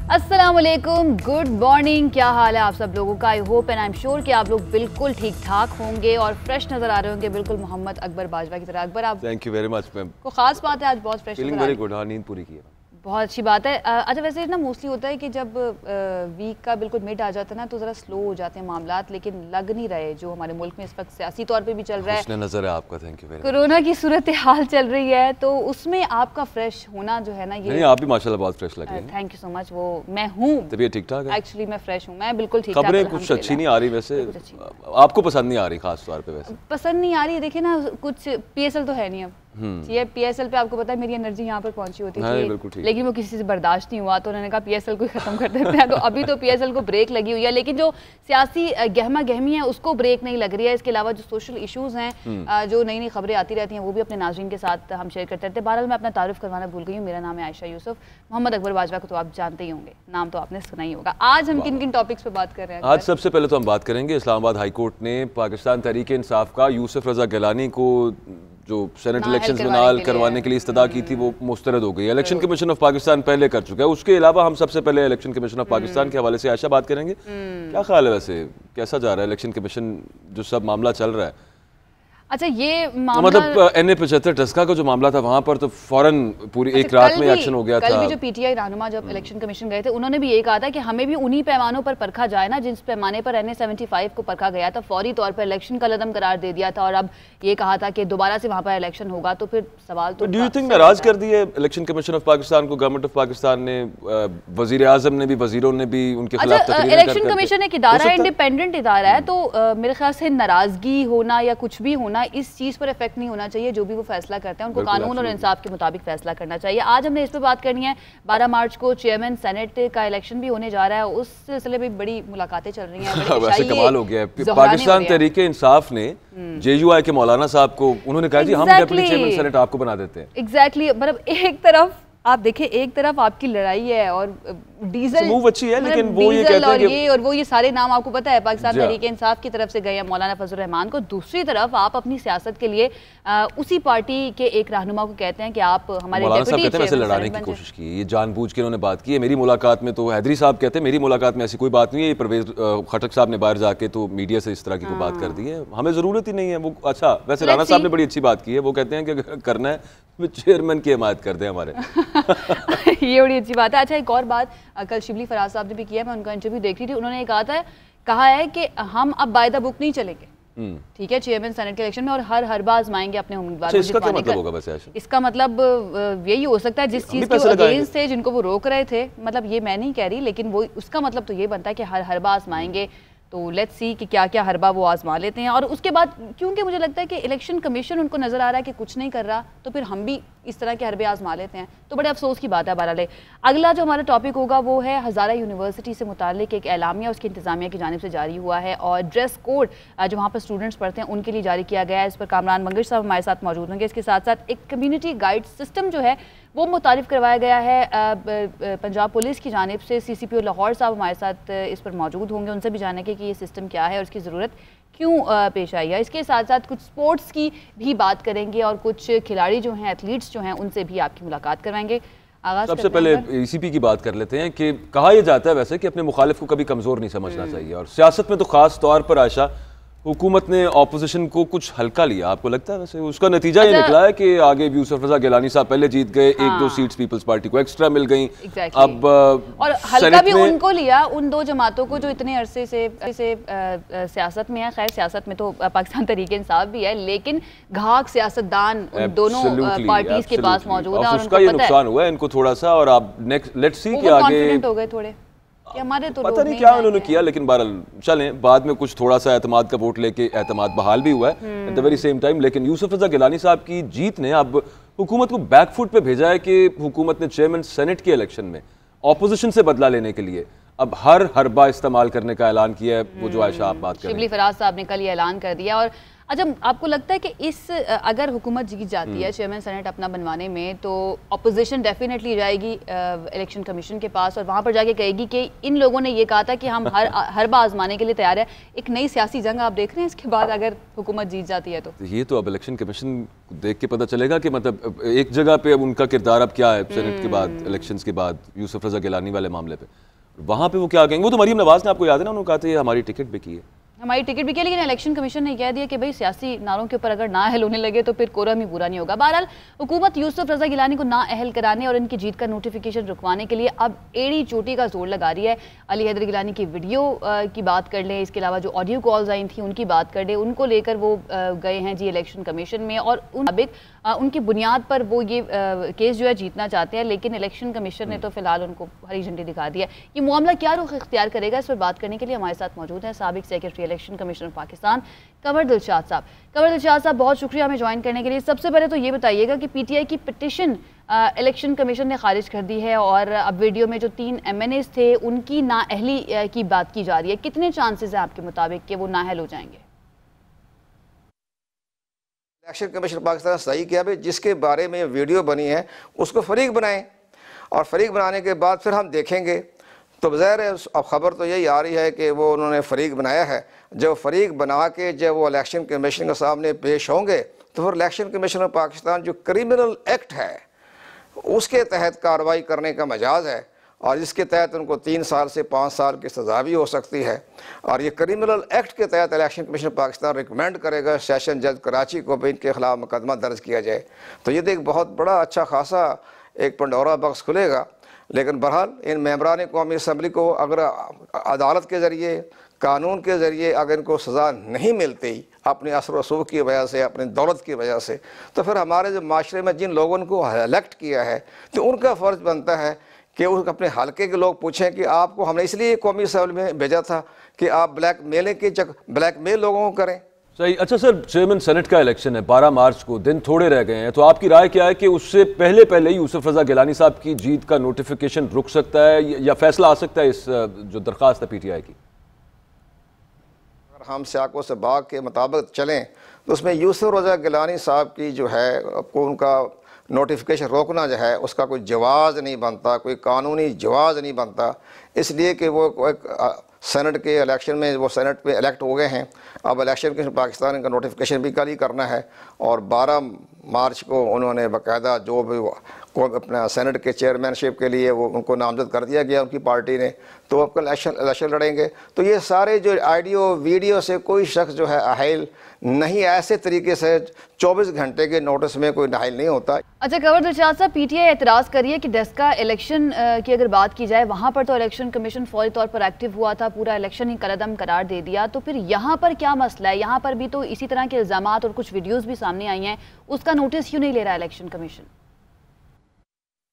अस्सलामुअलैकुम, good morning. क्या हाल है आप सब लोगों का? I hope and I am sure कि आप लोग बिल्कुल ठीक ठाक होंगे और फ्रेश नजर आ रहे होंगे, बिल्कुल मोहम्मद अकबर बाजवा की तरह। अकबर, आप thank you very much ma'am. को खास बात है, आज बहुत फ्रेश फीलिंग वेरी गुड। हाँ, नींद पूरी की है। बहुत अच्छी बात है। अच्छा, वैसे ना मोस्टली होता है कि जब वीक का बिल्कुल मिड आ जाता है ना तो ज़रा स्लो हो जाते हैं मामलात, लेकिन लग नहीं रहे जो हमारे मुल्क में इस वक्त सियासी तौर पे भी चल रहा है, नजर है आपका। Thank you very much. Corona की सूरत हाल चल रही है, तो उसमें आपका फ्रेश होना जो है ना, ये नहीं, आप भी माशाल्लाह बहुत फ्रेश लग रही हैं। Thank you so much. वो मैं हूँ, तबीयत ठीक ठाक है? एक्चुअली मैं फ्रेश हूँ, मैं बिल्कुल ठीक ठाक। खबरें कुछ अच्छी नहीं आ रही वैसे, आपको पसंद नहीं आ रही खास तौर पे? वैसे पसंद नहीं आ रही। देखिए ना, कुछ पीएसएल तो है नहीं अब। ये पीएसएल पे आपको पता है मेरी एनर्जी यहाँ पर पहुंची होती थी, लेकिन वो किसी से बर्दाश्त नहीं हुआ, तो उन्होंने कहा पीएसएल को ही खत्म कर देते हैं। तो अभी तो पीएसएल को ब्रेक लगी हुई है, लेकिन जो सियासी गहमा गहमी है उसको ब्रेक नहीं लग रही है। इसके अलावा जो सोशल इश्यूज हैं, जो नई नई खबरें आती रहती हैं, वो भी अपने नाज़रीन के साथ हम शेयर करते रहते हैं। बहरहाल, मैं अपना तारुफ करवाना भूल गई हूँ। मेरा नाम है आयशा यूसुफ। मोहम्मद अकबर बाजवा को तो आप जानते ही होंगे, नाम तो आपने सुना ही होगा। आज हम किन किन टॉपिक्स पे बात कर रहे हैं? आज सबसे पहले तो हम बात करेंगे, इस्लामाबाद हाई कोर्ट ने पाकिस्तान तहरीक इंसाफ का यूसुफ रजा गिलानी को जो सेनेट इलेक्शंस में नाल करवाने के लिए इस्तदा की थी, वो मुस्तरद हो गई। इलेक्शन कमीशन ऑफ पाकिस्तान पहले कर चुका है। उसके अलावा हम सबसे पहले इलेक्शन कमीशन ऑफ पाकिस्तान के हवाले से आयशा बात करेंगे। क्या ख्याल है वैसे, कैसा जा रहा है इलेक्शन कमीशन, जो सब मामला चल रहा है? अच्छा, ये मामला मतलब NA-75 टस्का का जो मामला था, वहां पर तो फौरन पूरी एक रात में एक्शन हो गया था। कल भी जो पीटीआई रहनुमा जब इलेक्शन कमीशन गए थे, उन्होंने भी ये कहा था कि हमें भी उन्हीं पैमानों पर परखा जाए ना जिस पैमाने पर NA-75 को परखा गया था। फौरी तौर पर इलेक्शन का लदम करार दे दिया था और अब ये कहा था कि दोबारा से वहां पर इलेक्शन होगा। तो फिर सवाल तो डू यू थिंक नाराज कर दिए इलेक्शन कमीशन ऑफ पाकिस्तान को, गवर्नमेंट ऑफ पाकिस्तान ने, वजीर आजम ने भी, वजीरों ने भी उनके खिलाफ तकरीरें कर इलेक्शन कमीशन एक इदारा है, इंडिपेंडेंट इदारा है, तो मेरे ख्याल से नाराजगी होना या कुछ भी होना इस चीज पर इफेक्ट नहीं होना चाहिए। जो भी वो फैसला करते हैं उनको कानून और इंसाफ के मुताबिक फैसला करना चाहिए। आज हमने इस पर बात करनी है। 12 मार्च को चेयरमैन सेनेट का इलेक्शन भी होने जा रहा है, उस सिलसिले में बड़ी मुलाकातें चल रही हैं। वैसे कमाल हो गया है, पाकिस्तान तहरीक इंसाफ ने JUI के मौलाना साहब को उन्होंने कहा जी हम डेप्यूटी चेयरमैन सेनेट आपको बना देते हैं। एग्जैक्टली, मतलब एक तरफ आप देखिए, एक तरफ आपकी लड़ाई है और डीजल मूव अच्छी है, लेकिन वो ये कहते हैं कि और वो ये सारे नाम आपको पता है पाकिस्तान तहरीक इंसाफ की तरफ से गए हैं मौलाना फजल रहमान को। दूसरी तरफ आप अपनी सियासत के लिए उसी पार्टी के एक रहनुमा को कहते हैं कि आप हमारे मौलाना साहब कहते हैं वैसे लड़ाने की कोशिश की, ये जानबूझ के उन्होंने बात की है। मेरी मुलाकात में तो हैदरी साहब कहते हैं मेरी मुलाकात में ऐसी कोई बात नहीं है, ये परवेज खटक साहब ने बाहर जाके तो मीडिया से इस तरह की कोई बात कर दी है, हमें जरूरत ही नहीं है वो। अच्छा, वैसे राना साहब ने बड़ी अच्छी बात की है, वो कहते हैं कि करना है चेयरमैन की हिमायत कर दें हमारे। ये बड़ी अच्छी बात है। अच्छा, एक और बात कल शिबली फराज साहब ने भी किया, मैं उनका इंटरव्यू देख रही थी। उन्होंने कहा है कि हम अब बाय द बुक नहीं चलेंगे, ठीक है, चेयरमैन सेनेट के इलेक्शन में, और हर बार आजमाएंगे अपने उम्मीदवार। इसका क्या मतलब होगा वैसे? इसका मतलब यही हो सकता है जिस चीज के वो अगेंस्ट थे, जिनको वो रोक रहे थे, मतलब ये मैं नहीं कह रही, लेकिन वो उसका मतलब तो ये बनता है कि हर बार आजमाएंगे। तो लेट्स सी कि क्या क्या हरबा वो आजमा लेते हैं। और उसके बाद क्योंकि मुझे लगता है कि इलेक्शन कमीशन उनको नजर आ रहा है कि कुछ नहीं कर रहा, तो फिर हम भी इस तरह के हरबे आजमा लेते हैं, तो बड़े अफसोस की बात है। बहरहाल, अगला जो हमारा टॉपिक होगा वो है हज़ारा यूनिवर्सिटी से मुतालिक एक एलामिया उसकी इंतजामिया की जानिब से जारी हुआ है, और ड्रेस कोड जो वहाँ पर स्टूडेंट्स पढ़ते हैं उनके लिए जारी किया गया है। इस पर कामरान मंगश साहब हमारे साथ मौजूद होंगे। इसके साथ साथ एक कम्युनिटी गाइड सिस्टम जो है वो मुतारिफ करवाया गया है पंजाब पुलिस की जानिब से। CCPO लाहौर साहब हमारे साथ इस पर मौजूद होंगे, उनसे भी जानेंगे कि ये सिस्टम क्या है और इसकी ज़रूरत क्यों पेश आई है। इसके साथ साथ कुछ स्पोर्ट्स की भी बात करेंगे और कुछ खिलाड़ी जो हैं, एथलीट्स जो हैं, उनसे भी आपकी मुलाकात करवाएंगे। सबसे पहले ECP की बात कर लेते हैं कि कहा यह जाता है वैसे कि अपने मुखालिफ को कभी कमज़ोर नहीं समझना चाहिए, और सियासत में तो ख़ास तौर पर आयशा हुकूमत ने ऑपोजिशन को कुछ हल्का लिया, आपको लगता है वैसे उसका नतीजा ये निकला है कि आगे यूसुफ रजा गिलानी साहब पहले जीत गए, 1-2 सीट्स पीपल्स पार्टी को एक्स्ट्रा मिल गई। अब और हल्का भी उनको लिया, उन दो जमातों को जो इतने अरसे से सियासत में है। खैर, सियासत में तो पाकिस्तान तहरीक इंसाफ भी है, लेकिन घाक सियासतदान उन दोनों पार्टीज के पास मौजूद है और उसका ये नुकसान हुआ है इनको थोड़ा सा। और आप नेक्स्ट लेट्स सी कि आगे हो गए थोड़े, हमारे तो पता नहीं क्या उन्होंने किया, लेकिन बहरहाल चलें, बाद में कुछ थोड़ा सा एतमाद का वोट लेके एतमाद बहाल भी हुआ है at the very same time. लेकिन यूसुफ रजा गिलानी साहब की जीत ने अब हुकूमत को बैकफुट पे भेजा है कि हुकूमत ने चेयरमैन सेनेट के इलेक्शन में ऑपोजिशन से बदला लेने के लिए अब हरबा इस्तेमाल करने का ऐलान किया है, वो जो आयशा आप बात कर रही हैं। शिबली फराज साहब ने कल ये ऐलान कर दिया। और अच्छा, आपको लगता है कि इस अगर हुकूमत जीत जाती है चेयरमैन सेनेट अपना बनवाने में, तो अपोजिशन डेफिनेटली जाएगी इलेक्शन कमीशन के पास और वहाँ पर जाके कहेगी कि इन लोगों ने ये कहा था कि हम हर बार आजमाने के लिए तैयार है। एक नई सियासी जंग आप देख रहे हैं इसके बाद अगर हुकूमत जीत जाती है तो? ये तो अब इलेक्शन कमीशन देख के पता चलेगा कि मतलब एक जगह पे अब उनका किरदार अब क्या है सेनेट के बाद, इलेक्शंस के बाद यूसुफ रजा गिलानी वाले मामले पे, वहाँ पे वो क्या कहेंगे। वो तो मरीम नवाज ने, आपको याद है ना, उन्होंने कहा था ये हमारी टिकट भी की है, हमारी टिकट भी किया, लेकिन इलेक्शन कमीशन ने कह दिया कि भाई सियासी नारों के ऊपर अगर ना अहल होने लगे तो फिर कोरम ही पूरा नहीं होगा। बहरहाल हुकूमत यूसुफ रजा गिलानी को ना अहल कराने और इनकी जीत का नोटिफिकेशन रुकवाने के लिए अब एड़ी चोटी का जोर लगा रही है। अली हैदर गिलानी की वीडियो की बात कर लें, इसके अलावा जो ऑडियो कॉल्स आई थी उनकी बात कर लें, उनको लेकर वो गए हैं जी इलेक्शन कमीशन में और उनकी बुनियाद पर वो ये केस जो है जीतना चाहते हैं, लेकिन इलेक्शन कमीशन ने तो फिलहाल उनको हरी झंडी दिखा दी है। ये मामला क्या रुख इख्तियार करेगा, इस पर बात करने के लिए हमारे साथ मौजूद हैं साबिक secretary election commission of Pakistan Kanwar Dilshad साहब। कंवर दिलशाद साहब, बहुत शुक्रिया हमें ज्वाइन करने के लिए। सबसे पहले तो ये बताइएगा कि पीटीआई की पिटिशन इलेक्शन कमीशन ने खारिज कर दी है और अब वीडियो में जो 3 MNAs थे उनकी नाअहली की बात की जा रही है, कितने चांसेस हैं आपके मुताबिक कि वो नाअहल हो जाएंगे? इलेक्शन कमीशन पाकिस्तान सही किया भाई, जिसके बारे में वीडियो बनी है उसको फरीक बनाएं और फरीक बनाने के बाद फिर हम देखेंगे। तो ज़ाहिर है अब ख़बर तो यही आ रही है कि वो उन्होंने फरीक बनाया है। जब फरीक बना के जब वो इलेक्शन कमीशन के सामने पेश होंगे तो फिर इलेक्शन कमीशन ऑफ पाकिस्तान जो क्रिमिनल एक्ट है उसके तहत कार्रवाई करने का मजाज है और इसके तहत उनको 3 साल से 5 साल की सज़ा भी हो सकती है। और ये क्रिमिनल एक्ट के तहत इलेक्शन कमीशन पाकिस्तान रिकमेंड करेगा सेशन जज कराची को भी इनके खिलाफ मुकदमा दर्ज किया जाए। तो ये एक बहुत बड़ा अच्छा खासा एक पंडोरा बॉक्स खुलेगा। लेकिन बहरहाल इन मेंबरान कौमी असम्बली को अगर अदालत के ज़रिए, कानून के ज़रिए अगर इनको सज़ा नहीं मिलती अपने असर रसूख की वजह से, अपनी दौलत की वजह से, तो फिर हमारे जो माशरे में जिन लोगों को इलेक्ट किया है तो उनका फ़र्ज़ बनता है कि उस अपने हल्के के लोग पूछें कि आपको हमने इसलिए कौमी असम्बली में भेजा था कि आप ब्लैकमेल लोगों को करें। सही। अच्छा सर, चेयरमैन सेनेट का इलेक्शन है 12 मार्च को, दिन थोड़े रह गए हैं, तो आपकी राय क्या है कि उससे पहले पहले ही यूसुफ रजा गिलानी साहब की जीत का नोटिफिकेशन रुक सकता है या फैसला आ सकता है इस जो दरख्वास्त है पीटीआई की? अगर हम सियाको से बाग के मुताबिक चलें तो उसमें यूसुफ रजा गिलानी साहब की जो है को उनका नोटिफिकेशन रोकना जो है उसका कोई जवाज़ नहीं बनता, कोई कानूनी जवाज़ नहीं बनता, इसलिए कि वो एक सेनेट के इलेक्शन में वो सेनेट पे इलेक्ट हो गए हैं। अब इलेक्शन कमीशन पाकिस्तान का नोटिफिकेशन भी कल ही करना है और 12 मार्च को उन्होंने बाकायदा जो भी को अपना सेनेट के चेयरमैनशिप के लिए वो उनको नामजद कर दिया गया उनकी पार्टी ने, तो अब इलेक्शन लड़ेंगे। तो ये सारे जो ऑडियो वीडियो से कोई शख्स जो है अहल नहीं, ऐसे तरीके से 24 घंटे के नोटिस में कोई नाहिल नहीं होता। अच्छा कंवर दिलशाद साहब, पीटीआई एतराज़ करिए कि डेस्का इलेक्शन की अगर बात की जाए वहाँ पर तो इलेक्शन कमीशन फौरी तौर पर एक्टिव हुआ था, पूरा इलेक्शन ही कलअदम करार दे दिया, तो फिर यहाँ पर क्या मसला है? यहाँ पर भी तो इसी तरह के इल्ज़ामात और कुछ वीडियोज़ भी सामने आई हैं, उसका नोटिस क्यों नहीं ले रहा election commission?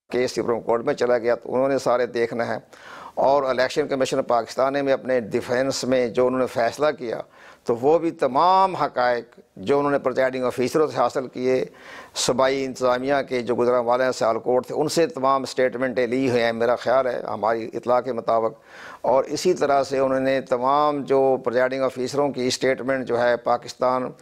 Case supreme court में चला गया तो उन्होंने सारे देखना है और इलेक्शन कमीशन पाकिस्तान ने अपने डिफेंस में जो उन्होंने फ़ैसला किया तो वो भी तमाम हक़ाइक़ जो उन्होंने प्रिजाइडिंग ऑफिसरों से हासिल किए, सूबाई इंतज़ामिया के जो गुज़रांवाला सियालकोट थे उनसे तमाम स्टेटमेंटें ली हुई हैं मेरा ख़्याल है हमारी इतला के मुताबिक, और इसी तरह से उन्होंने तमाम जो प्रिजाइडिंग ऑफिसरों की स्टेटमेंट जो है पाकिस्तान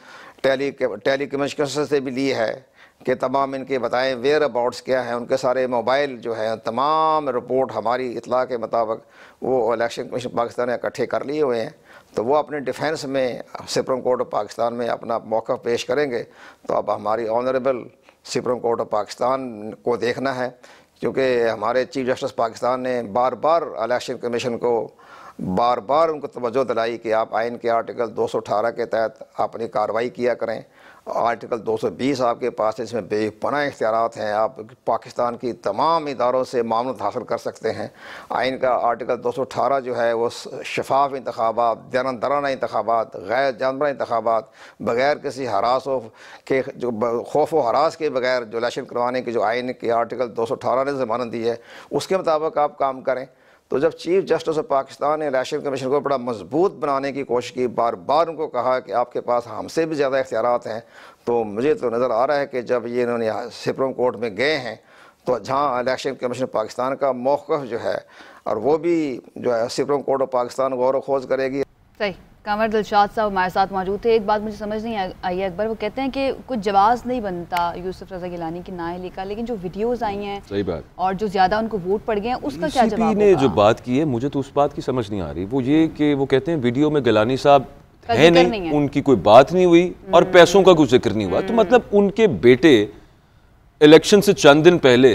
टेली कम्युनिकेशन से भी ली है कि तमाम इनके बताएं वेयर अबाउट्स क्या हैं, उनके सारे मोबाइल जो है तमाम रिपोर्ट हमारी इतला के मुताबिक वो इलेक्शन कमीशन पाकिस्तान ने इकट्ठे कर लिए हुए हैं। तो वो अपने डिफेंस में सुप्रीम कोर्ट ऑफ पाकिस्तान में अपना मौक़िफ़ पेश करेंगे। तो अब हमारी honourable supreme court of Pakistan को देखना है, क्योंकि हमारे चीफ जस्टिस पाकिस्तान ने बार बार इलेक्शन कमीशन को बार बार उनको तवज्जो दिलाई कि आप आइन के आर्टिकल 218 के तहत अपनी कार्रवाई किया करें। आर्टिकल 220 आपके पास है, इसमें बेपनाह इख्तियारात हैं, आप पाकिस्तान की तमाम इदारों से मामलत हासिल कर सकते हैं। आइन का आर्टिकल 218 जो है वो शफाफ इंतखाबात, जानदाराना इंतखाबात, गैर जानबरा इंतखाबात, बग़ैर किसी हरास के जो खौफ व हरास के बगैर जो इलेक्शन करवाने की जो आइन के आर्टिकल 218 ने ज़मानत दी है उसके मुताबिक आप काम करें। तो जब चीफ जस्टिस ऑफ पाकिस्तान ने इलेक्शन कमीशन को बड़ा मजबूत बनाने की कोशिश की, बार बार उनको कहा कि आपके पास हमसे भी ज़्यादा इख्तियारात हैं, तो मुझे तो नज़र आ रहा है कि जब ये इन्होंने सुप्रीम कोर्ट में गए हैं तो जहाँ इलेक्शन कमीशन पाकिस्तान का मौक़िफ़ जो है और वो भी जो है सुप्रीम कोर्ट ऑफ पाकिस्तान गौर व खोज करेगी। सही। कांवर दिलशाद साहब हमारे साथ मौजूद थे। एक बात मुझे समझ नहीं आई है अकबर, वो कहते हैं कि कुछ जवाब नहीं बनता यूसुफ रज़ा गिलानी की नाइली का, लेकिन जो वीडियोस आई हैं, सही बात, और जो ज्यादा उनको वोट पड़ गए हैं उसका क्या जवाब ने जो बात की है, मुझे तो उस बात की समझ नहीं आ रही। वो ये कि वो कहते हैं वीडियो में गिलानी साहब है नहीं, उनकी कोई बात नहीं हुई और पैसों का कुछ जिक्र नहीं हुआ। तो मतलब उनके बेटे इलेक्शन से चंद दिन पहले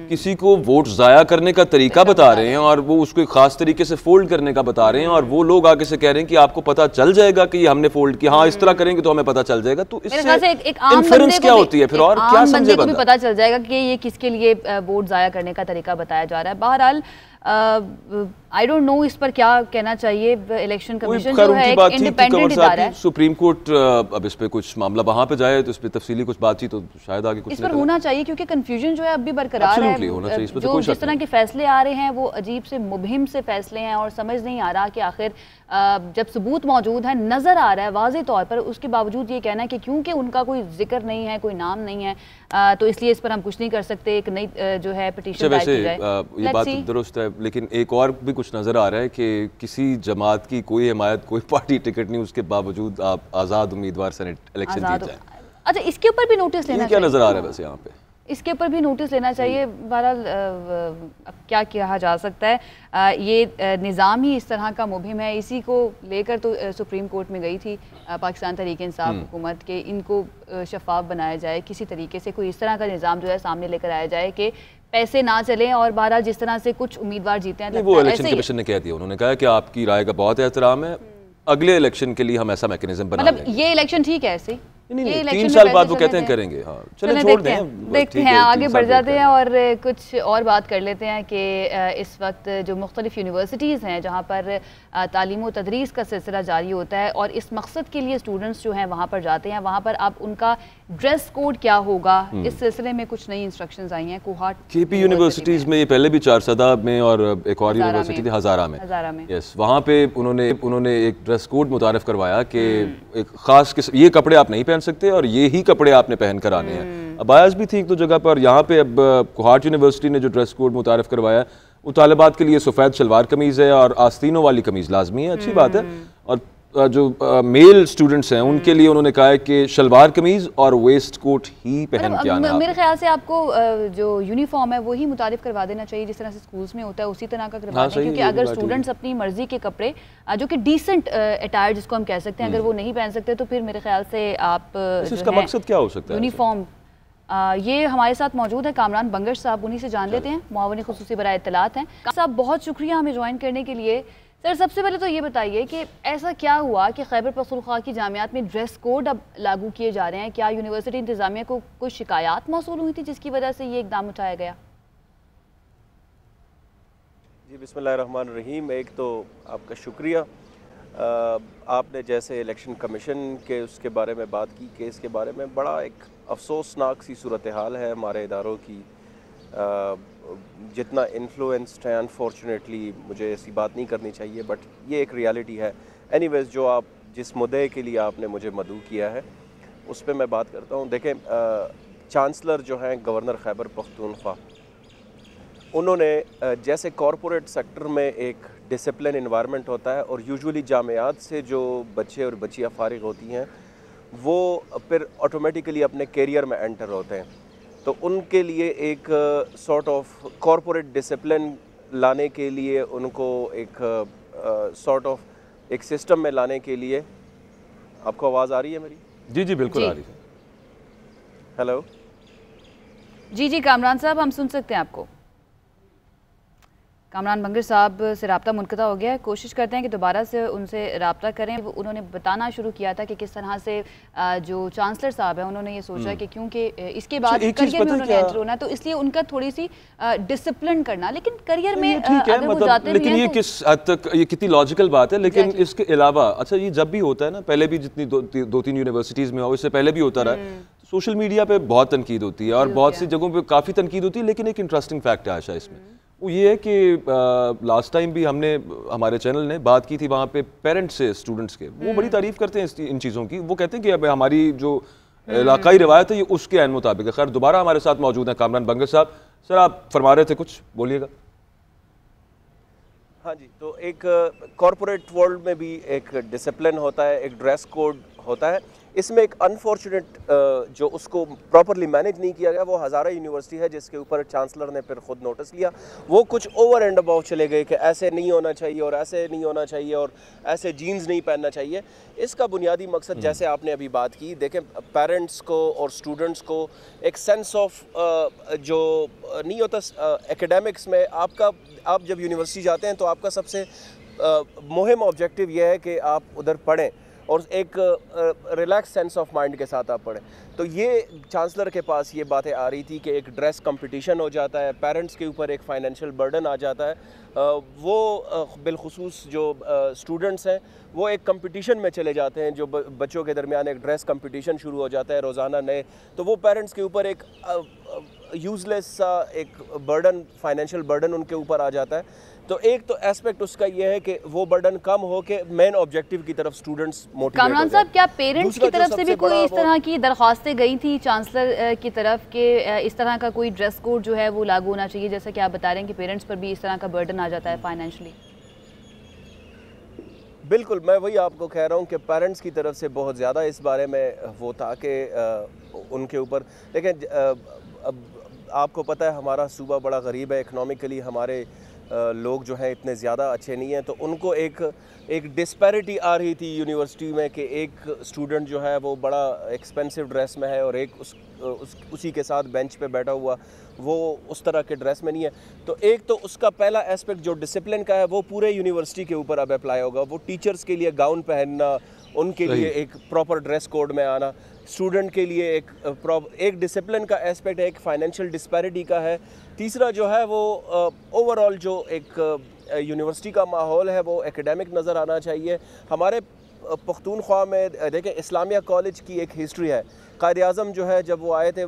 किसी को वोट जाया करने का तरीका बता रहे हैं और वो उसको एक खास तरीके से फोल्ड करने का बता रहे हैं, और वो लोग आगे से कह रहे हैं कि आपको पता चल जाएगा कि ये हमने फोल्ड किया, हाँ इस तरह करेंगे तो हमें पता चल जाएगा। तो इससे इन्फ्लुएंस क्या होती है फिर, और क्या समझे बंदा? पता चल जाएगा कि ये किसके लिए वोट जाया करने का तरीका बताया जा रहा है। बहरहाल आई डोंट नो इस पर क्या कहना चाहिए। इलेक्शन कमीशन जो है एक इंडिपेंडेंट इदारा है। सुप्रीम कोर्ट अब इस पे कुछ मामला वहां पे जाए तो इस पे तफसीली कुछ बातचीत तो शायद आगे कुछ इस पर होना चाहिए, क्योंकि कंफ्यूजन जो है अब भी बरकरार है। जो जिस तरह के फैसले आ रहे हैं वो अजीब से मुबहिम से फैसले हैं, और समझ नहीं आ रहा कि आखिर जब सबूत मौजूद है, नजर आ रहा है वाज़ेह तौर पर, उसके बावजूद ये कहना है कि क्योंकि उनका कोई जिक्र नहीं है, कोई नाम नहीं है, तो इसलिए इस पर हम कुछ नहीं कर सकते। एक नई जो है पिटीशन दायर की जाए। ये बात दुरुस्त है, लेकिन एक और भी कुछ नजर आ रहा है कि किसी जमात की कोई हिमायत, कोई पार्टी टिकट नहीं, उसके बावजूद आप आज़ाद उम्मीदवार सेनेट इलेक्शन जीत जाए। अच्छा, इसके ऊपर भी नोटिस लेना क्या नजर आ रहा है वैसे यहाँ पे? इसके ऊपर भी नोटिस लेना चाहिए। बहरहाल अब क्या कहा जा सकता है, ये निज़ाम ही इस तरह का मुबहिम है। इसी को लेकर तो सुप्रीम कोर्ट में गई थी पाकिस्तान तहरीक इंसाफ हुकूमत के, इनको शफाफ बनाया जाए, किसी तरीके से कोई इस तरह का निज़ाम जो है सामने लेकर आया जाए कि पैसे ना चलें। और बहरहाल जिस तरह से कुछ उम्मीदवार जीते हैं, वो इलेक्शन कमीशन ने कह दिया, उन्होंने कहा कि आपकी राय का बहुत एहतराम है, अगले इलेक्शन के लिए हम ऐसा मैकेनिज्म बना लेंगे। मतलब ये इलेक्शन ठीक है ऐसे नहीं, 3 साल बाद वो कहते हैं करेंगे। हाँ, चलो छोड़ दें, देखते हैं, आगे बढ़ जाते हैं और कुछ और बात कर लेते हैं कि इस वक्त जो मुख्तलिफ यूनिवर्सिटीज़ हैं जहाँ पर तालीम व तदरीस का सिलसिला जारी होता है, और इस मकसद के लिए स्टूडेंट्स जो हैं वहाँ पर जाते हैं, वहाँ पर अब उनका ड्रेस कोड क्या होगा, इस सिलसिले में कुछ नई इंस्ट्रक्शंस आई हैं। कोहाट केपी यूनिवर्सिटीज़ में ये पहले भी चारसदा में और एक और यूनिवर्सिटी थी हज़ारा में, यस, वहाँ पे उन्होंने एक ड्रेस कोड मुतारिफ करवाया कि एक खास ये कपड़े आप नहीं पहन सकते और ये ही कपड़े आपने पहन कर आने हैं। अबायास भी थी एक दो जगह पर। यहाँ पे अब कोहाट यूनिवर्सिटी ने जो ड्रेस कोड मुतारिफ करवाया, वो तालिबात के लिए सफ़ेद शलवार कमीज़ है और आस्तीनों वाली कमीज़ लाजमी है, अच्छी बात है। और जो मेल स्टूडेंट्स हैं उनके लिए उन्होंने कहा है कि शलवार कमीज और वेस्ट कोट ही पहन के आना। मेरे ख्याल से आपको जो यूनिफॉर्म है वही मुतारिफ करवा देना चाहिए, जिस तरह से स्कूल्स में होता है उसी तरह का करवा दें, क्योंकि अगर स्टूडेंट्स अपनी मर्जी के कपड़े जो कि डिसेंट अटायर जिसको हम कह सकते हैं, अगर वो नहीं पहन सकते तो फिर मेरे ख्याल से आप इसका मकसद क्या हो सकता है? यूनिफॉर्म ये हमारे साथ मौजूद है कामरान बंगश साहब, उन्हीं से जान लेते हैं। मुआविन खुसूसी बराए इत्तलात हैं साहब, बहुत शुक्रिया हमें ज्वाइन करने के लिए। सर, सबसे पहले तो ये बताइए कि ऐसा क्या हुआ कि खैबर पख्तूनख्वा की जामियात में ड्रेस कोड अब लागू किए जा रहे हैं? क्या यूनिवर्सिटी इंतजामिया को कोई शिकायत मौसूल हुई थी जिसकी वजह से ये इकदाम उठाया गया? जी, बिस्मिल्लाहिर्रहमानिर्रहीम। एक तो आपका शुक्रिया, आपने जैसे इलेक्शन कमीशन के उसके बारे में बात की, केस के बारे में, बड़ा एक अफसोसनाक सी सूरत हाल है हमारे इदारों की। जितना इन्फ्लुएंस्ड है, अनफॉर्चुनेटली मुझे ऐसी बात नहीं करनी चाहिए, बट ये एक रियलिटी है। एनीवेज, जो आप जिस मुद्दे के लिए आपने मुझे मदऊ किया है उस पर मैं बात करता हूँ। देखें, चांसलर जो हैं गवर्नर खैबर पख्तूनख्वा, उन्होंने जैसे कॉरपोरेट सेक्टर में एक डिसिप्लिन इन्वायरमेंट होता है और यूजुअली जामियात से जो बच्चे और बच्चियाँ फारिग होती हैं वो फिर ऑटोमेटिकली अपने कैरियर में एंटर होते हैं, तो उनके लिए एक सॉर्ट ऑफ कॉरपोरेट डिसिप्लिन लाने के लिए, उनको एक सॉर्ट ऑफ एक सिस्टम में लाने के लिए, आपको आवाज़ आ रही है मेरी? जी जी बिल्कुल आ रही है। हेलो जी जी कामरान साहब, हम सुन सकते हैं आपको। कामरान बंगश साहब से रब्ता मुनक़ता हो गया है, कोशिश करते हैं कि दोबारा से उनसे रब्ता करें। उन्होंने बताना शुरू किया था कि किस तरह से जो चांसलर साहब है उन्होंने ये सोचा कि क्योंकि इसके बाद करियर में उन्होंने एंटर होना, तो इसलिए उनका थोड़ी सी डिसिप्लिन करना, लेकिन करियर में अगर वो जाते हैं, लेकिन ये किस हद तक, ये कितनी लॉजिकल बात है। लेकिन इसके अलावा, अच्छा, ये जब भी होता है ना, पहले भी जितनी दो तीन यूनिवर्सिटीज़ में हो, इससे पहले भी होता रहा, सोशल मीडिया पे बहुत तनकीद होती है और बहुत सी जगहों पे काफ़ी तनकीद होती है। लेकिन एक इंटरेस्टिंग फैक्ट है आशा इसमें, वो ये है कि लास्ट टाइम भी हमारे चैनल ने बात की थी वहाँ पे पेरेंट्स से स्टूडेंट्स के, वो बड़ी तारीफ़ करते हैं इन चीज़ों की। वो कहते हैं कि अब हमारी जो इलाकाई रवायत है ये उसके ऐन मुताबिक है। खैर, दोबारा हमारे साथ मौजूद हैं कामरान बंगश साहब। सर, आप फरमा रहे थे कुछ, बोलिएगा। हाँ जी, तो एक कॉरपोरेट वर्ल्ड में भी एक डिसिप्लिन होता है, एक ड्रेस कोड होता है। इसमें एक अनफॉर्चुनेट जो उसको प्रॉपरली मैनेज नहीं किया गया, वो हज़ारा यूनिवर्सिटी है जिसके ऊपर चांसलर ने फिर खुद नोटिस लिया। वो कुछ ओवर एंड अबाउ चले गए कि ऐसे नहीं होना चाहिए और ऐसे नहीं होना चाहिए और ऐसे जीन्स नहीं पहनना चाहिए। इसका बुनियादी मकसद, जैसे आपने अभी बात की, देखें पेरेंट्स को और स्टूडेंट्स को एक सेंस ऑफ जो नहीं होता एकेडमिक्स में, आप जब यूनिवर्सिटी जाते हैं तो आपका सबसे मुहिम ऑब्जेक्टिव यह है कि आप उधर पढ़ें और एक रिलैक्स सेंस ऑफ माइंड के साथ आप पढ़ें। तो ये चांसलर के पास ये बातें आ रही थी कि एक ड्रेस कंपटीशन हो जाता है, पेरेंट्स के ऊपर एक फाइनेंशियल बर्डन आ जाता है। वो बिलखुसूस जो स्टूडेंट्स हैं वो एक कंपटीशन में चले जाते हैं, जो बच्चों के दरमियान एक ड्रेस कंपटीशन शुरू हो जाता है रोज़ाना नए। तो वो पेरेंट्स के ऊपर एक यूज़लेस सा एक बर्डन, फाइनेंशियल बर्डन उनके ऊपर आ जाता है। तो एक तो एस्पेक्ट उसका ये है कि वो बर्डन कम हो के मेन ऑब्जेक्टिव की तरफ स्टूडेंट्स मोटिवेट हो जाए। कामरान साहब, क्या पेरेंट्स की तरफ से भी कोई इस तरह की दरख्वास्तें गई थी चांसलर की तरफ कि इस तरह का कोई ड्रेस कोड जो है वो लागू होना चाहिए, जैसा कि आप बता रहे हैं कि पेरेंट्स पर भी इस तरह का बर्डन आ जाता है फाइनेंशियली? बिल्कुल, मैं वही आपको कह रहा हूँ कि पेरेंट्स की तरफ से बहुत ज़्यादा इस बारे में वो था कि उनके ऊपर देखें, आपको पता है हमारा सूबा बड़ा गरीब है, इकनॉमिकली हमारे लोग जो हैं इतने ज़्यादा अच्छे नहीं हैं। तो उनको एक डिस्पैरिटी आ रही थी यूनिवर्सिटी में कि एक स्टूडेंट जो है वो बड़ा एक्सपेंसिव ड्रेस में है और एक उसी के साथ बेंच पे बैठा हुआ वो उस तरह के ड्रेस में नहीं है। तो एक तो उसका पहला एस्पेक्ट जो डिसिप्लिन का है वो पूरे यूनिवर्सिटी के ऊपर अब अप्लाई होगा। वो टीचर्स के लिए गाउन पहनना, उनके लिए एक प्रॉपर ड्रेस कोड में आना, स्टूडेंट के लिए एक डिसिप्लिन का एस्पेक्ट है, एक फाइनेंशियल डिस्पैरिटी का है। तीसरा जो है वो ओवरऑल जो एक यूनिवर्सिटी का माहौल है वो एकेडमिक नज़र आना चाहिए। हमारे पख्तूनख्वा में देखें, इस्लामिया कॉलेज की एक हिस्ट्री है। कायद-ए-आज़म जो है जब वो आए थे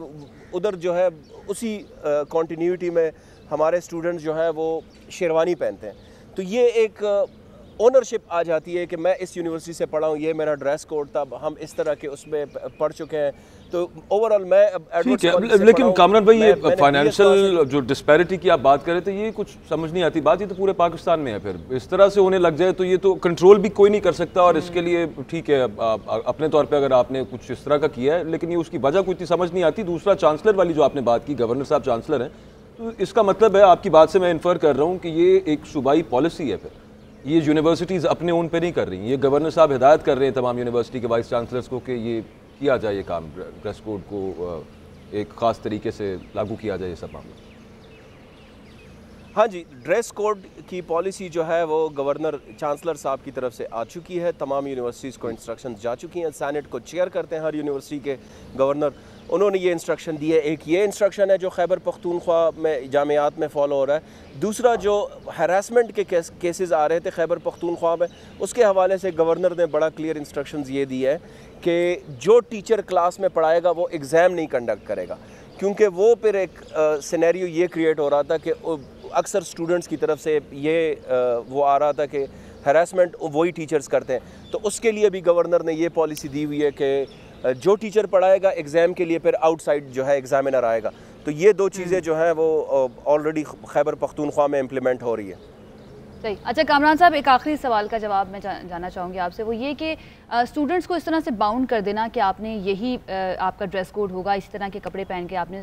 उधर जो है उसी कॉन्टीन्यूटी में हमारे स्टूडेंट्स जो है वो शेरवानी पहनते हैं। तो ये एक ओनरशिप आ जाती है कि मैं इस यूनिवर्सिटी से पढ़ा हूँ, ये मेरा ड्रेस कोड था, हम इस तरह के उसमें पढ़ चुके हैं। तो ओवरऑल मैं लेकिन कामरान भाई, ये फाइनेंशियल जो डिस्पैरिटी की आप बात कर रहे थे, ये कुछ समझ नहीं आती बात। ये तो पूरे पाकिस्तान में है, फिर इस तरह से होने लग जाए तो ये तो कंट्रोल भी कोई नहीं कर सकता। और इसके लिए ठीक है, अपने तौर पे अगर आपने कुछ इस तरह का किया है, लेकिन ये उसकी वजह कोई इतनी समझ नहीं आती। दूसरा, चांसलर वाली जो आपने बात की, गवर्नर साहब चांसलर हैं, तो इसका मतलब है, आपकी बात से मैं इन्फर कर रहा हूँ कि ये एक सूबाई पॉलिसी है। फिर ये यूनिवर्सिटीज़ अपने ओन पे नहीं कर रही, ये गवर्नर साहब हिदायत कर रहे हैं तमाम यूनिवर्सिटी के वाइस चांसलर्स को कि ये किया जाए, ये काम ड्रेस कोड को एक ख़ास तरीके से लागू किया जाए, ये सब मामला। हाँ जी, ड्रेस कोड की पॉलिसी जो है वो गवर्नर चांसलर साहब की तरफ से आ चुकी है, तमाम यूनिवर्सिटीज़ को इंस्ट्रक्शंस जा चुकी हैं। सैनेट को चेयर करते हैं हर यूनिवर्सिटी के गवर्नर, उन्होंने ये इंस्ट्रक्शन दी है। एक ये इंस्ट्रक्शन है जो खैबर पख्तूनख्वा में जामियात में फ़ॉलो हो रहा है। दूसरा, जो हरासमेंट के केसेस आ रहे थे खैबर पख्तूनख्वा में, उसके हवाले से गवर्नर ने बड़ा क्लियर इंस्ट्रक्शंस ये दी है कि जो टीचर क्लास में पढ़ाएगा वो एग्ज़ाम नहीं कंडक्ट करेगा, क्योंकि वो फिर एक सिनेरियो ये क्रिएट हो रहा था कि अक्सर स्टूडेंट्स की तरफ से ये वो आ रहा था कि हरासमेंट वही टीचर्स करते हैं। तो उसके लिए भी गवर्नर ने ये पॉलिसी दी हुई है कि जो टीचर पढ़ाएगा एग्ज़ाम के लिए फिर आउटसाइड जो है एग्जामिनर आएगा। तो ये दो चीज़ें जो हैं वो ऑलरेडी खैबर पख्तूनख्वा में इम्प्लीमेंट हो रही है। सही। अच्छा कामरान साहब, एक आखिरी सवाल का जवाब मैं जानना चाहूँगी आपसे, वो ये कि स्टूडेंट्स को इस तरह से बाउंड कर देना कि आपने यही आपका ड्रेस कोड होगा, इस तरह के कपड़े पहन के आपने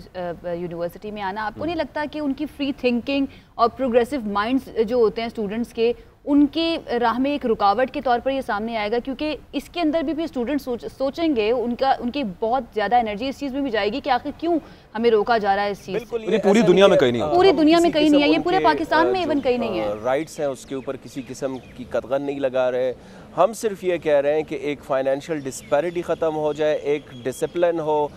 यूनिवर्सिटी में आना, आपको नहीं लगता कि उनकी फ्री थिंकिंग और प्रोग्रेसिव माइंड्स जो होते हैं स्टूडेंट्स के, उनकी राह में एक रुकावट के तौर पर ये सामने आएगा? क्योंकि इसके अंदर भी स्टूडेंट्स सोचेंगे, उनकी बहुत ज़्यादा एनर्जी इस चीज़ में भी जाएगी कि आखिर क्यों हमें रोका जा रहा है इस चीज़ से। पूरी दुनिया में कहीं नहीं है, पूरी दुनिया में कहीं नहीं है, ये पूरे पाकिस्तान में इवन कहीं नहीं है। राइट्स हैं उसके ऊपर किसी किस्म की कतगन नहीं लगा रहे। हम सिर्फ ये कह रहे हैं कि एक फाइनेंशियल डिस्पैरिटी ख़त्म हो जाए, एक डिसिप्लिन हो,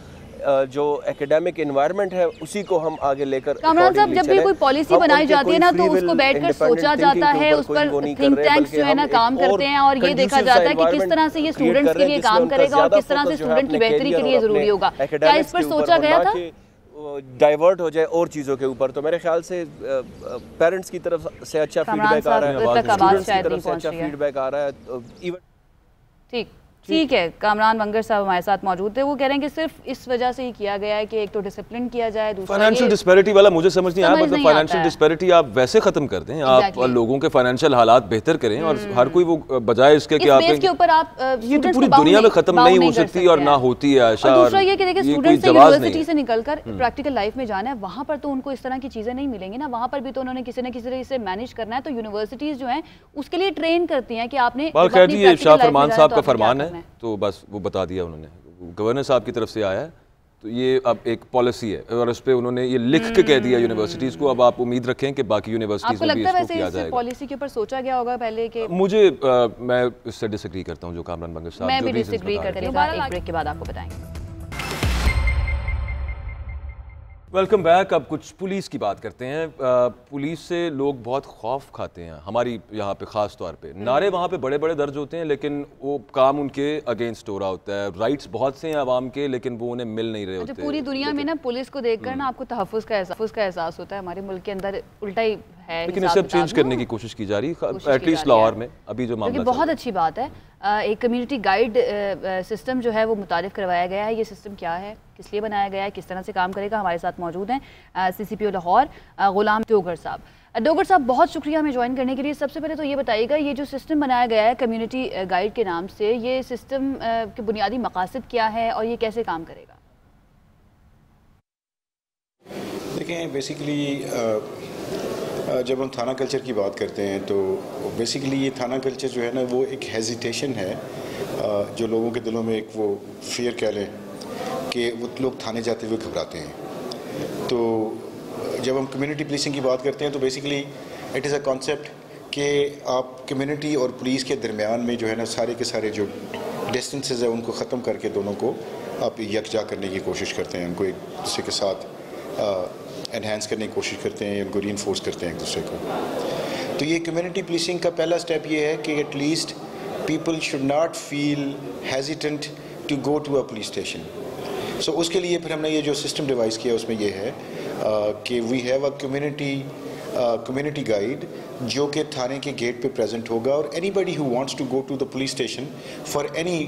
जो एकेडमिक एनवायरनमेंट है उसी को हम आगे लेकर। कामरान साहब, जब भी कोई पॉलिसी बनाई जाती है ना तो उसको बैठकर सोचा जाता है, उस पर थिंक टैंक्स जो है ना काम करते हैं और ये देखा जाता है कि किस तरह से ये स्टूडेंट्स के लिए काम करेगा और किस तरह से स्टूडेंट की बेहतरी के लिए ज़रूरी होगा। क्या इस पर सोचा गया था? डाइवर्ट हो जाए और चीज़ों के ऊपर। तो मेरे ख्याल से पेरेंट्स की तरफ से अच्छा फीडबैक आ रहा है, स्टूडेंट्स की तरफ से अच्छा फीडबैक आ रहा है। ठीक, ठीक है, कामरान वंगर साहब हमारे साथ मौजूद थे। वो कह रहे हैं कि सिर्फ इस वजह से ही किया गया है कि एक तो डिसिप्लिन किया जाए, दूसरा फाइनेंशियल डिस्पैरिटी वाला मुझे समझ नहीं आया। मतलब फाइनेंशियल डिस्पैरिटी आप वैसे खत्म कर दें, आप लोगों के फाइनेंशियल हालात बेहतर करें और हर कोई वो बजाय इसके कि आप इसके ऊपर आप ये तो पूरी दुनिया में खत्म नहीं हो सकती और ना होती है आशा। और दूसरा ये कि देखिए स्टूडेंट्स से यूनिवर्सिटी से निकलकर प्रैक्टिकल लाइफ में जाना है, वहां पर तो उनको इस तरह की चीजें नहीं मिलेंगी ना, वहां पर भी तो उन्होंने किसी न किसी तरह से मैनेज करना है। तो यूनिवर्सिटीज जो हैं उसके लिए ट्रेन करती हैं कि आपने खैर जी ये शाह फरमान साहब का फरमान है तो बस वो बता दिया उन्होंने, गवर्नर साहब की तरफ से आया है तो ये अब एक पॉलिसी है और उस पे उन्होंने ये लिख के कह दिया यूनिवर्सिटीज को। अब आप उम्मीद रखें कि बाकी यूनिवर्सिटीज में भी इसको किया जाएगा। पॉलिसी के ऊपर सोचा गया होगा पहले कि मुझे मैं इससे डिसएग्री करता हूं जो कामरान वंगर साहब मैं भी डिसएग्री करती हूं। एक ब्रेक के बाद आपको बताएंगे। Welcome back. अब कुछ पुलिस की बात करते हैं। पुलिस से लोग बहुत खौफ खाते हैं हमारी यहाँ पे ख़ास तौर पे। नारे वहाँ पे बड़े बड़े दर्ज होते हैं लेकिन वो काम उनके अगेंस्ट हो रहा होता है। राइट्स बहुत से हैं आवाम के लेकिन वो उन्हें मिल नहीं रहे होते। पूरी दुनिया में ना पुलिस को देखकर ना आपको तहफ़्फ़ुज़ का एहसास होता है। हमारे मुल्क के अंदर उल्टा ही है, लेकिन इसे अब चेंज करने की कोशिश की जा रही है एटलीस्ट लाहौर में अभी जो मामला। बहुत अच्छी बात है। एक कम्युनिटी गाइड सिस्टम जो है वो मुतारिफ करवाया गया है। ये सिस्टम क्या है, किस लिए बनाया गया है, किस तरह से काम करेगा, हमारे साथ मौजूद हैं CCPO लाहौर गुलाम डोगर साहब। डोगर साहब बहुत शुक्रिया हमें ज्वाइन करने के लिए। सबसे पहले तो ये बताइएगा ये जो सिस्टम बनाया गया है कम्युनिटी गाइड के नाम से, ये सिस्टम के बुनियादी मकासद क्या है और ये कैसे काम करेगा? देखें बेसिकली जब हम थाना कल्चर की बात करते हैं तो बेसिकली ये थाना कल्चर जो है ना वो एक हेजिटेशन है जो लोगों के दिलों में एक वो फियर कह लें कि वो लोग थाने जाते हुए घबराते हैं। तो जब हम कम्युनिटी पुलिसिंग की बात करते हैं तो basically it is a concept कि आप कम्युनिटी और पुलिस के दरमियान में जो है ना सारे के सारे जो डिस्टेंसेस है उनको ख़त्म करके दोनों को आप यकजा करने की कोशिश करते हैं, उनको एक दूसरे के साथ एनहांस करने की कोशिश करते हैं, उनको रीइंफोर्स करते हैं एक दूसरे को। तो ये कम्युनिटी पुलिसिंग का पहला स्टेप ये है कि at least people should not feel hesitant to go to a police station. So उसके लिए फिर हमने ये जो सिस्टम डिवाइस किया उसमें ये है कि we have a community guide जो कि थाने के गेट पे प्रेजेंट होगा और anybody who wants to go to the police station for any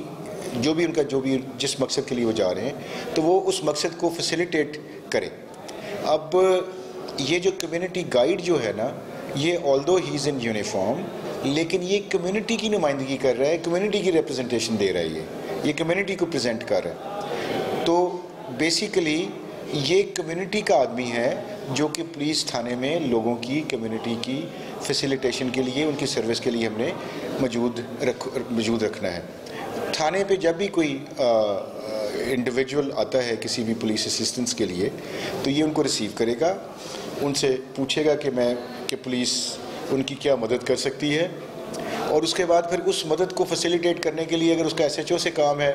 जो भी जिस मकसद के लिए वो जा रहे हैं तो वो उस मकसद को फैसिलिटेट करे। अब ये जो कम्युनिटी गाइड जो है ना ये although he is in uniform लेकिन ये कम्युनिटी की नुमाइंदगी कर रहा है, कम्युनिटी की रिप्रेजेंटेशन दे रहा है, ये कम्युनिटी को प्रेजेंट कर रहा है। तो बेसिकली ये कम्युनिटी का आदमी है जो कि पुलिस थाने में लोगों की कम्युनिटी की फैसिलिटेशन के लिए उनकी सर्विस के लिए हमने मौजूद रखना है। थाने पे जब भी कोई इंडिविजुअल आता है किसी भी पुलिस असिस्टेंस के लिए तो ये उनको रिसीव करेगा, उनसे पूछेगा कि पुलिस उनकी क्या मदद कर सकती है और उसके बाद फिर उस मदद को फैसिलिटेट करने के लिए अगर उसका SHO से काम है,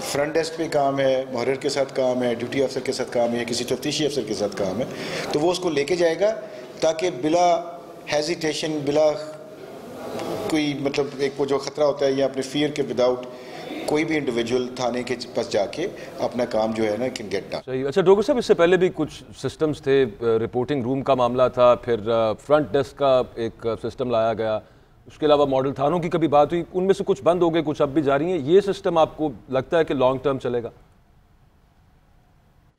फ्रंट डेस्क पे काम है, मुहर्रिर के साथ काम है, ड्यूटी अफसर के साथ काम है या किसी तफ्तीशी अफसर के साथ काम है तो वो उसको लेके जाएगा ताकि बिला हेजिटेशन बिला कोई मतलब एक वो जो ख़तरा होता है या अपने फियर के विदाउट कोई भी इंडिविजुअल थाने के पास जाके अपना काम जो है ना कैन गेट डन। सही। अच्छा डोगर साहब इससे पहले भी कुछ सिस्टम्स थे, रिपोर्टिंग रूम का मामला था, फिर फ्रंट डेस्क का एक सिस्टम लाया गया, उसके अलावा मॉडल थानों की कभी बात हुई, उनमें से कुछ बंद हो गए, कुछ अब भी जारी हैं। ये सिस्टम आपको लगता है कि लॉन्ग टर्म चलेगा?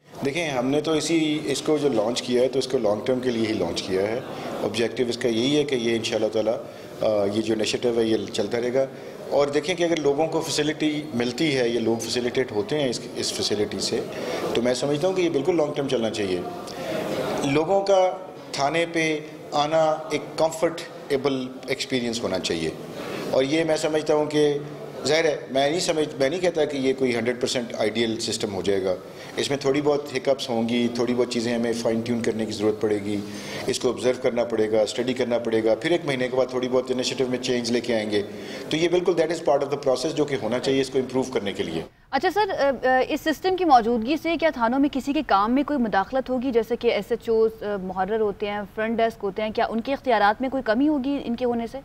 देखें हमने तो इसको जो लॉन्च किया है तो इसको लॉन्ग टर्म के लिए ही लॉन्च किया है। ऑब्जेक्टिव इसका यही है कि ये इंशाल्लाह ताला ये जो इनिशिएटिव है ये चलता रहेगा। और देखें कि अगर लोगों को फैसिलिटी मिलती है, ये लोग फैसिलिटेट होते हैं इस फैसिलिटी से, तो मैं समझता हूँ कि ये बिल्कुल लॉन्ग टर्म चलना चाहिए। लोगों का थाने पे आना एक कंफर्टेबल एक्सपीरियंस होना चाहिए और ये मैं समझता हूँ कि ज़ाहिर है मैं नहीं कहता कि ये कोई 100% आइडियल सिस्टम हो जाएगा। इसमें थोड़ी बहुत हिकअप्स होंगी, थोड़ी बहुत चीज़ें हमें फाइन ट्यून करने की ज़रूरत पड़ेगी, इसको ऑब्ज़र्व करना पड़ेगा, स्टडी करना पड़ेगा, फिर 1 महीने के बाद थोड़ी बहुत इनिशिएटिव में चेंज लेके आएंगे। तो ये बिल्कुल that is part of the process जो कि होना चाहिए इसको इम्प्रूव करने के लिए। अच्छा सर, इस सिस्टम की मौजूदगी से क्या थानों में किसी के काम में कोई मुदाखलत होगी, जैसे कि SHOs मुहर्रिर होते हैं, फ्रंट डेस्क होते हैं, क्या उनके इख्तियारात में कोई कमी होगी इनके होने से?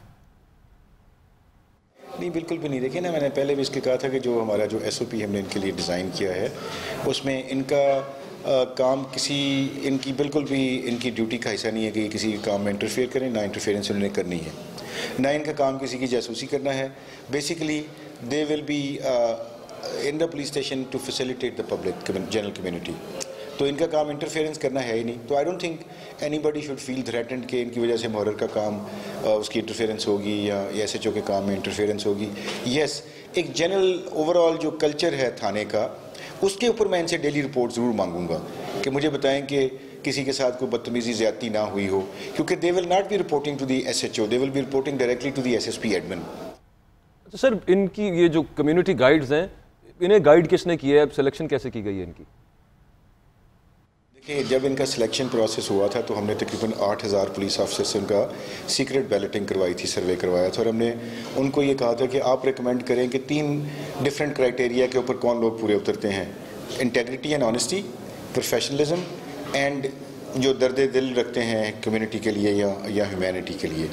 नहीं बिल्कुल भी नहीं। देखिए ना मैंने पहले भी इसके कहा था कि जो हमारा जो SOP हमने इनके लिए डिज़ाइन किया है उसमें इनका काम इनकी बिल्कुल भी इनकी ड्यूटी का हिस्सा नहीं है कि किसी काम में इंटरफेयर करें, ना इंटरफेरेंस उन्होंने करनी है, ना इनका काम किसी की जासूसी करना है। Basically they will be in the police station to facilitate the public general community. तो इनका काम इंटरफेरेंस करना है ही नहीं. तो I don't think anybody should feel threatened कि इनकी वजह से मुहर्रर का काम उसकी इंटरफेरेंस होगी या SHO के काम में इंटरफेरेंस होगी. यस, एक जनरल ओवरऑल जो कल्चर है थाने का, उसके ऊपर मैं इनसे डेली रिपोर्ट ज़रूर मांगूंगा कि मुझे बताएं कि किसी के साथ कोई बदतमीजी ज़्यादती ना हुई हो, क्योंकि they will not be reporting to the SHO, they will be reporting directly to the SSP admin. तो सर इनकी ये जो कम्युनिटी गाइड्स हैं, इन्हें गाइड किसने किया है, सिलेक्शन कैसे की गई है इनकी? देखिए, जब इनका सिलेक्शन प्रोसेस हुआ था तो हमने तकरीबन 8000 पुलिस ऑफिसर से उनका सीक्रेट बैलेटिंग करवाई थी, सर्वे करवाया था, और हमने उनको ये कहा था कि आप रिकमेंड करें कि 3 डिफरेंट क्राइटेरिया के ऊपर कौन लोग पूरे उतरते हैं: integrity and honesty, professionalism and जो दर्द दिल रखते हैं कम्युनिटी के लिए या ह्यूमैनिटी के लिए.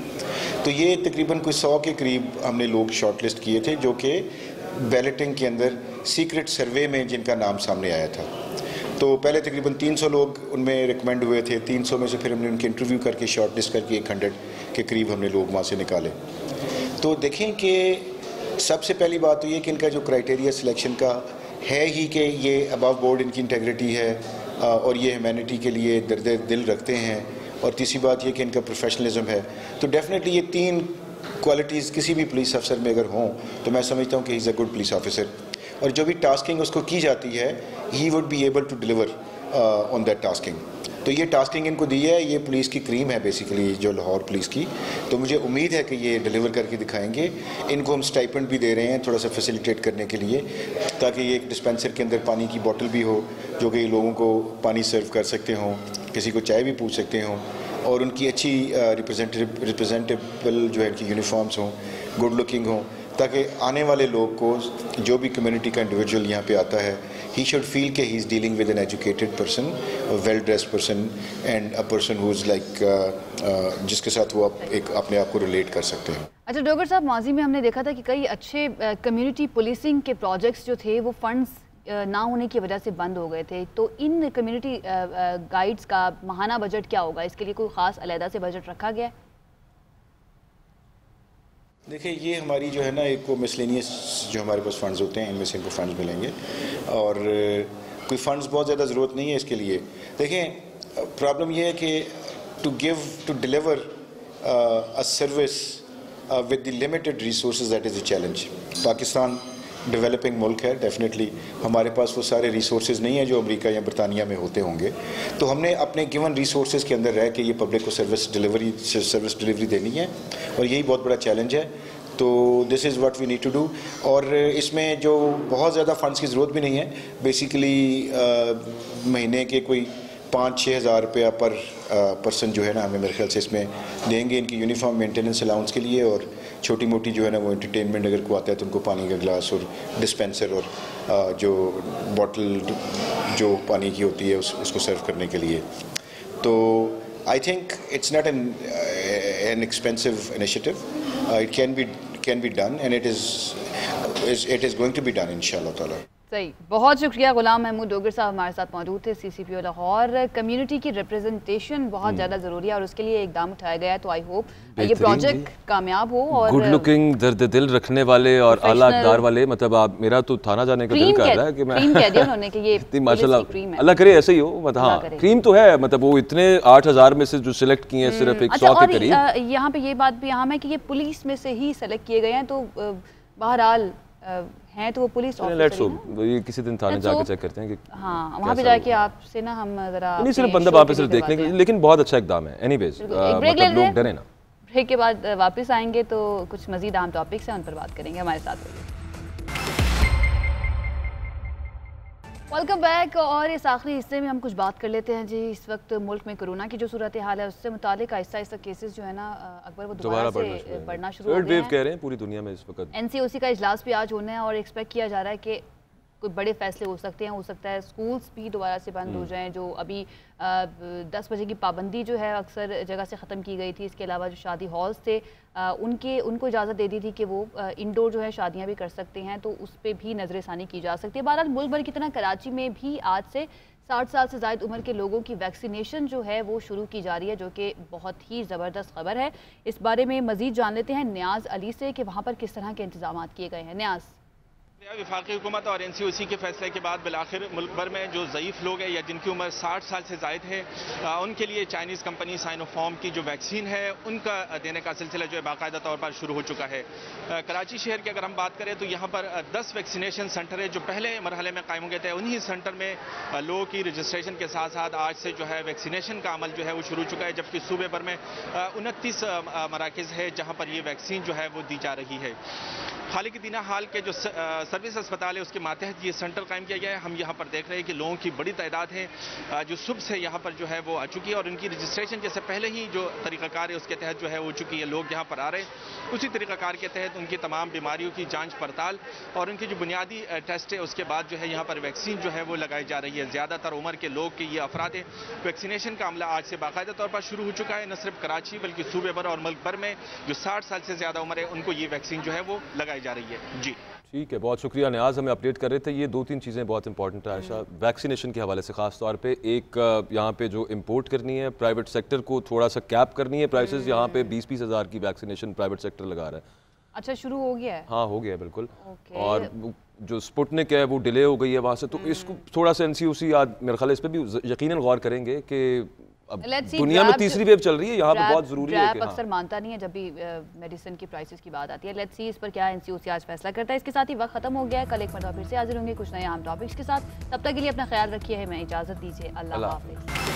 तो ये तकरीबन कोई 100 के करीब हमने लोग शॉर्टलिस्ट किए थे जो कि बैलेटिंग के अंदर सीक्रेट सर्वे में जिनका नाम सामने आया था. तो पहले तकरीबन 300 लोग उनमें रिकमेंड हुए थे. 300 में से फिर हमने उनके इंटरव्यू करके शॉर्टलिस्ट करके 100 के करीब हमने लोग वहाँ से निकाले. तो देखें कि सबसे पहली बात तो ये कि इनका जो क्राइटेरिया सिलेक्शन का है ही कि ये अबव बोर्ड इनकी इंटेग्रिटी है और ये ह्यूमैनिटी के लिए दर्द दिल रखते हैं, और तीसरी बात ये कि इनका प्रोफेशनलिज्म है. तो डेफिनेटली ये 3 क्वालिटीज़ किसी भी पुलिस अफसर में अगर हों तो मैं समझता हूँ कि he is a good police officer. और जो भी टास्किंग उसको की जाती है, he would be able to deliver on that tasking. तो ये टास्किंग इनको दी है, ये पुलिस की क्रीम है बेसिकली, जो लाहौर पुलिस की. तो मुझे उम्मीद है कि ये डिलीवर करके दिखाएंगे. इनको हम स्टाइपेंड भी दे रहे हैं थोड़ा सा फैसिलिटेट करने के लिए, ताकि ये एक डिस्पेंसर के अंदर पानी की बोतल भी हो जो कि लोगों को पानी सर्व कर सकते हों, किसी को चाय भी पूछ सकते हों, और उनकी अच्छी रिप्रेजेंटेबल जो है इनकी यूनिफॉर्म्स हों, गुड लुकिंग हों, ताकि आने वाले लोग को, जो भी कम्युनिटी का इंडिविजुअल यहाँ पे आता है, ही शुड फील कि he is dealing with an educated person, well dressed person and a person who is like जिसके साथ वो एक अपने आप को रिलेट कर सकते हैं. अच्छा डोगर साहब, माजी में हमने देखा था कि कई अच्छे कम्युनिटी पुलिसिंग के प्रोजेक्ट्स जो थे वो फंड्स ना होने की वजह से बंद हो गए थे. तो इन कम्युनिटी गाइड्स का माहाना बजट क्या होगा? इसके लिए कोई ख़ास अलहदा से बजट रखा गया है? देखिए, ये हमारी जो है ना एक वो मिसलेनियस जो हमारे पास फ़ंड्स होते हैं, इनमें से इनको फ़ंड्स मिलेंगे, और कोई फ़ंड्स बहुत ज़्यादा ज़रूरत नहीं है इसके लिए. देखें, प्रॉब्लम ये है कि to deliver a service with the limited resources, that is a challenge. Pakistan developing मुल्क है, डेफिनेटली हमारे पास वो सारे रिसोर्सेज नहीं है जो अमेरिका या बरतानिया में होते होंगे. तो हमने अपने गिवन रिसोर्सेज के अंदर रह के ये पब्लिक को सर्विस डिलीवरी देनी है, और यही बहुत बड़ा चैलेंज है. तो this is what we need to do. और इसमें जो बहुत ज़्यादा फंड्स की ज़रूरत भी नहीं है. बेसिकली महीने के कोई 5-6 हज़ार रुपया पर पर्सन जो है ना हमें मेरे ख्याल से इसमें देंगे इनकी यूनिफॉर्म मेंटेनेंस अलाउंस के लिए, और छोटी मोटी जो है ना वो एंटरटेनमेंट अगर को आता है तो उनको पानी का गिलास और डिस्पेंसर और जो बॉटल जो पानी की होती है उसको सर्व करने के लिए. तो I think it's not an expensive initiative. It can be done and it is going to be done इंशाल्लाह ताला. सही, बहुत शुक्रिया. गुलाम महमूद डोगर साहब हमारे साथ मौजूद थे, CCPO लाहौर. कम्युनिटी की रिप्रेजेंटेशन बहुत ज़्यादा ज़रूरी है और उसके लिए इकदाम उठाया गया है. तो आई होप ये प्रोजेक्ट कामयाब हो. और गुड लुकिंग, दर्द दिल रखने वाले और आला अक़दार वाले, मतलब आप, मेरा तो थाना जाने का दिल कर रहा है कि मैं क्रीम कह दिया उन्होंने कि ये माशाल्लाह, अल्लाह करे ऐसे ही हो. मतलब हाँ, क्रीम तो है, मतलब वो इतने 8000 में से जो सिलेक्ट किए हैं सिर्फ 100 के करीब. यहाँ पे ये बात भी अहम है कि ये पुलिस में से ही सेलेक्ट किए गए हैं. तो बहरहाल हैं तो वो पुलिस ऑफिसर, ये किसी दिन थाने जाके चेक करते हैं कि हाँ वहाँ पे जाके आपसे ना हम जरा नहीं सिर्फ बंदा वहाँ पे सिर्फ देखने के लिए, लेकिन बहुत अच्छा एकदम है. एनीवेज मतलब लोग डरे ना. ब्रेक के बाद वापस आएंगे तो कुछ मजीद अहम टॉपिक्स हैं, उन पर बात करेंगे. हमारे साथ रहिए. Welcome back. और इस आखिरी हिस्से में हम कुछ बात कर लेते हैं जी. इस वक्त मुल्क में कोरोना की जो सूरत हाल है उससे मुतालिक आहिस्ता आहिस्ता केसेस जो है ना अकबर वो दोबारा से बढ़ना शुरू हो गए हैं. कह रहे हैं पूरी दुनिया में इस वक्त. NCOC का इजलास भी आज होना है और एक्सपेक्ट किया जा रहा है कि कोई बड़े फैसले हो सकते हैं. हो सकता है स्कूल्स भी दोबारा से बंद हो जाएं. जो अभी 10 बजे की पाबंदी जो है अक्सर जगह से ख़त्म की गई थी. इसके अलावा जो शादी हॉल्स थे उनको इजाज़त दे दी थी कि वो इंडोर जो है शादियां भी कर सकते हैं. तो उस पर भी नज़रसानी की जा सकती है. बहरहाल मुल्क भर की तरह कराची में भी आज से 60 साल से ज़ायद उम्र के लोगों की वैक्सीनेशन जो है वो शुरू की जा रही है, जो कि बहुत ही ज़बरदस्त खबर है. इस बारे में मज़ीद जान लेते हैं न्याज़ अली से कि वहाँ पर किस तरह के इंतजाम किए गए हैं. न्याज़. वफाकी हुकूमत और NCOC के फैसले के बाद बिलाखिर मुल्क भर में जो ज़ईफ़ लोग हैं या जिनकी उम्र 60 साल से ज़ायद है उनके लिए चाइनीज़ कंपनी साइनोफार्म की जो वैक्सीन है उनका देने का सिलसिला जो है बाकायदा तौर पर शुरू हो चुका है। कराची शहर की अगर हम बात करें तो यहाँ पर 10 वैक्सीनेशन सेंटर है जो पहले मरहले में कायम हो गए थे। उन्हीं सेंटर में लोगों की रजिस्ट्रेशन के साथ साथ आज से जो है वैक्सीनेशन का अमल जो है वो शुरू हो चुका है, जबकि सूबे भर में 29 मराकज़ है जहाँ पर ये वैक्सीन जो है वो दी जा रही है। हाल के दिना हाल के जो सर्विस अस्पताल है उसके मातहत ये सेंटर कायम किया गया है। हम यहाँ पर देख रहे हैं कि लोगों की बड़ी तादाद है जो सुबह से यहाँ पर जो है वो आ चुकी है और उनकी रजिस्ट्रेशन जैसे पहले ही जो तरीक़ाकार है उसके तहत जो है हो चुकी है। लोग यहाँ पर आ रहे हैं उसी तरीक़ाकार के तहत उनकी तमाम बीमारियों की जाँच पड़ताल और उनकी जो बुनियादी टेस्ट है उसके बाद जो है यहाँ पर वैक्सीन जो है वो लगाई जा रही है। ज़्यादातर उम्र के लोग के ये अफराद वैक्सीनेशन का अमला आज से बाकायदा तौर पर शुरू हो चुका है। न सिर्फ कराची बल्कि सूबे भर और मुल्क भर में जो 60 साल से ज़्यादा उम्र है उनको ये वैक्सीन जो है वो लगाई जा रही है। जी ठीक है, बहुत शुक्रिया न्याज, हमें अपडेट कर रहे थे। ये 2-3 चीज़ें बहुत इंपॉर्टेंट है आयशा वैक्सीनेशन के हवाले से, ख़ास तौर पे एक यहाँ पे जो इंपोर्ट करनी है प्राइवेट सेक्टर को थोड़ा सा कैप करनी है प्राइसेस। यहाँ पे 20-20 हज़ार की वैक्सीनेशन प्राइवेट सेक्टर लगा रहा है। अच्छा, शुरू हो गया है? हाँ, हो गया है बिल्कुल। और जो स्पुतनिक है वो डिले हो गई है वहाँ से, तो इसको थोड़ा सा NCOC मेरे ख्याल इस पर भी यकीनन गौर करेंगे कि अब दुनिया में तीसरी वेव चल रही है, यहाँ पे बहुत जरूरी है कि अक्सर मानता नहीं है जब भी मेडिसिन की प्राइसेस की बात आती है। लेट्स सी इस पर क्या NCOC आज फैसला करता है। इसके साथ ही वक्त खत्म हो गया है। कल एक मरतबा फिर से हाजिर होंगे कुछ नए अहम टॉपिक्स के साथ। तब तक के लिए अपना ख्याल रखिए, हमें इजाजत दीजिए। अल्लाह हाफिज़।